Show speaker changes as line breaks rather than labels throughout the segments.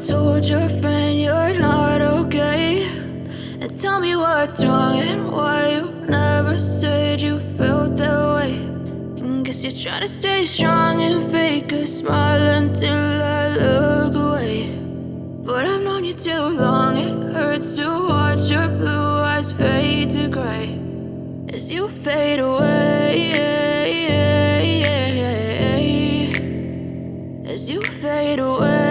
told your friend you're not okay, and tell me what's wrong and why you never said you felt that way. And guess you're trying to stay strong and fake a smile until I look away. But I've known you too long, it hurts to watch your blue eyes fade to gray as you fade away, as you fade away.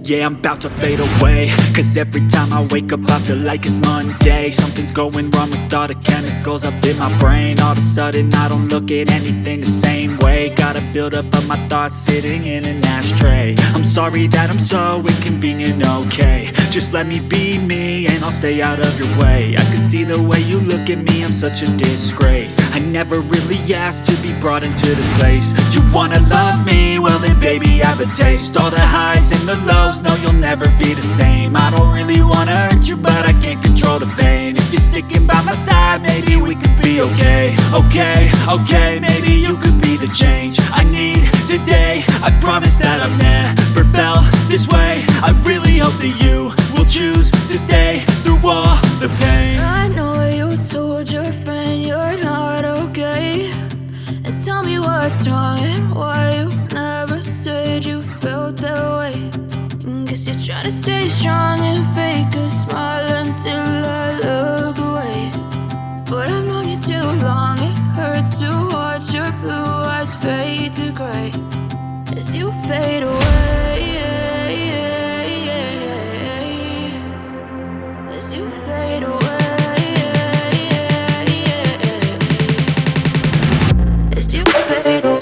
Yeah, I'm about to fade away, cause every time I wake up I feel like it's Monday. Something's going wrong with all the chemicals up in my brain. All of a sudden I don't look at anything the same way. Gotta build up of my thoughts sitting in an ashtray. I'm sorry that I'm so inconvenient, okay. Just let me be me and I'll stay out of your way. I can see the way you look at me, I'm such a disgrace. I never really asked to be brought into this place. You wanna love me? Well then baby I have a taste. All the highs and the lows, no you'll never be the same. I don't really wanna hurt you but I can't control the pain. If you're sticking by my side maybe we could be okay. Okay, maybe you could be the change I need today. I promise that I've never felt this way. I really hope that you will choose to stay through all the pain.
I know you told your friend you're not okay, and tell me what's wrong and why you never said you felt that way. And guess you're trying to stay strong and fake a smile until I look away. But I've known you too long, it hurts to watch your blue eyes fade to gray as you fade away, as you fade away, as you fade away.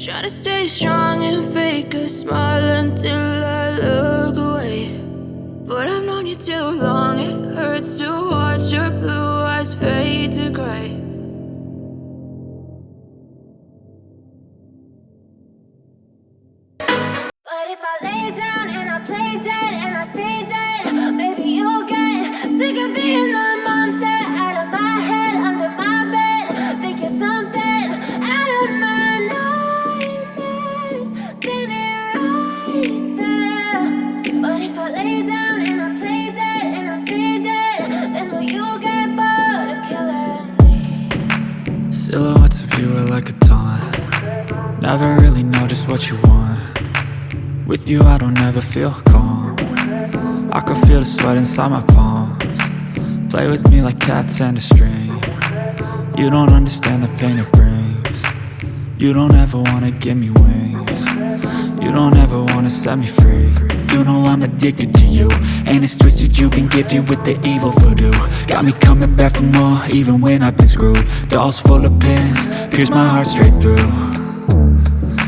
Try to stay strong and fake a smile until I look away. But I've known you too long, it hurts to watch your blue eyes fade to gray.
But if I lay down and I play dead and I stay dead, maybe you'll get sick of being the monster out of my head, under my bed. Think you're something out of my nightmares, standing right there. But if I lay down and I play dead and I stay dead, then will you get bored of killing me?
Silhouettes of you are like a taunt. Never really know just what you want. With you I don't ever feel calm. I can feel the sweat inside my palms. Play with me like cats and a string. You don't understand the pain it brings. You don't ever wanna give me wings. You don't ever wanna set me free. You know I'm addicted to you, and it's twisted, you've been gifted with the evil voodoo. Got me coming back for more, even when I've been screwed. Dolls full of pins, pierce my heart straight through.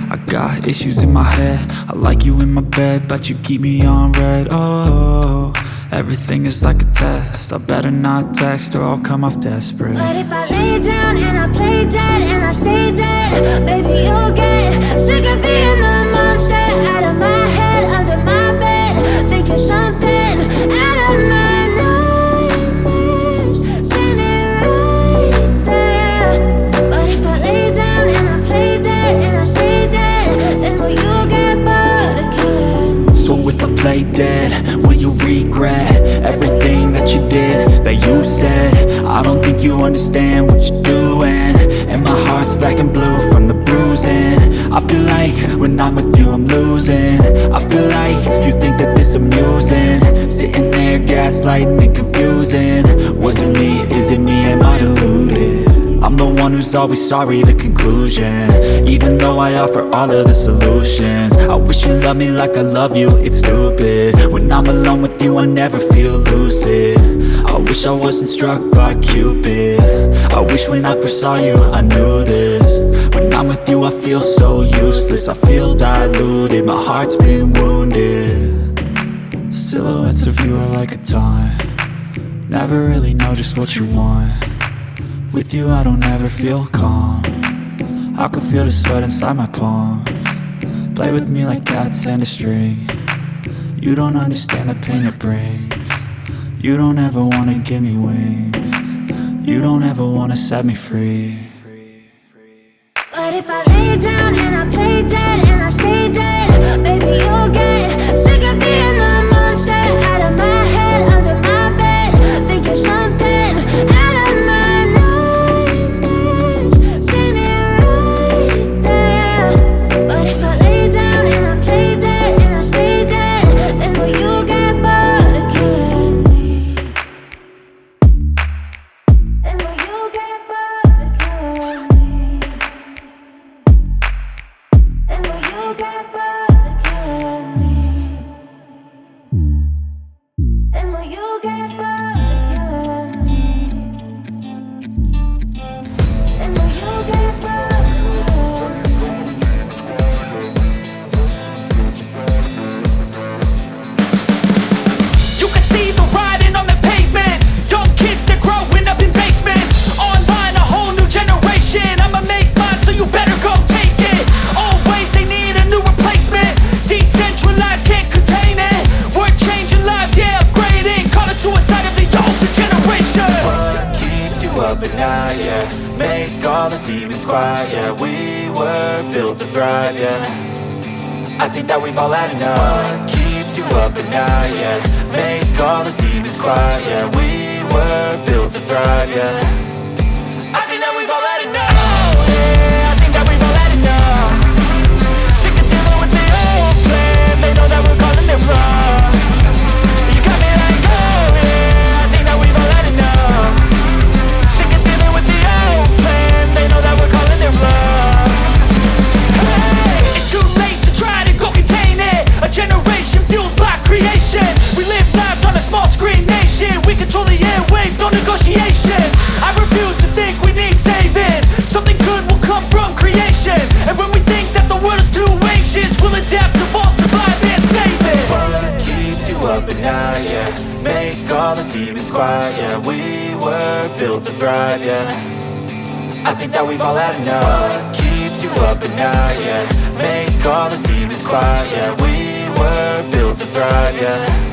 I got issues in my head, I like you in my bed, but you keep me on red. Oh, everything is like a test, I better not text or I'll come off desperate.
But if I lay down and I play dead and I stay dead, baby, you'll get sick of being the monster out of my head, under my bed. Think you're something out of my nightmares, standing right there. But if I lay down and I play dead and I stay dead, then will you get bored of killing me?
So if I play dead, will you regret everything that you did, that you said? I don't think you understand what you're doing, and my heart's black and blue from the bruising. I feel like when I'm with you I'm losing. I feel like you think that this amusing, sitting there gaslighting and confusing. Was it me? Is it me? Am I deluded? I'm the one who's always sorry, the conclusion, even though I offer all of the solutions. I wish you loved me like I love you, it's stupid. When I'm alone with you I never feel lucid. I wish I wasn't struck by Cupid. I wish when I first saw you I knew this. When I'm with you I feel so useless, I feel diluted, my heart's been wounded. Silhouettes of you are like a taunt, never really know just what you want. With you I don't ever feel calm, I can feel the sweat inside my palm. Play with me like cats and a string, you don't understand the pain it brings. You don't ever wanna give me wings, you don't ever wanna set me free.
But if I lay down and I play dead and I stay dead, baby, you'll get sick of being the monster out of my head, under my bed. Think you're something out of my nightmares, standing right there. But if I lay down and I play dead and I stay dead, then will you get bored of killing me? Then will you get bored of killing me? And will you get bored of killing me? And will you get bored of killing me? And will you get bored of killing me?
You can see the writing on the pavement. Young kids, they're growing up in basements. Online, a whole new generation. I'ma make mine, so you better go take it. Always, they need a new replacement. Decentralized, can't contain it. We're changing lives, yeah, upgrading. Call it suicide of the older generation.
What keeps you up at night, yeah? Make all the demons quiet, yeah. We were built to thrive, yeah. I think that we've all had enough. What keeps you up at night, yeah? Make all the demons quiet, yeah. We were built to thrive, yeah. I think that we've all had enough. Oh, yeah, I think that we've all had enough. Sick of dealing with the old plan, they know that we're calling it wrong. You got me like, oh yeah, I think that we've all had enough. Sick of dealing with the old plan, they know that we're calling it wrong.
Hey, it's too late to try to go contain it. A generation fueled by creation. We live lives on a small screen nation. We control the airwaves, no negotiation. I refuse to think we need saving. Something good will come from creation. And when we think that the world is too anxious, we'll adapt, evolve, survive and save it.
What keeps you up at night, yeah? Make all the demons quiet, yeah. We were built to thrive, yeah. I think that we've all had enough. What keeps you up at night, yeah? Make all the demons quiet, yeah. We were built to thrive, yeah.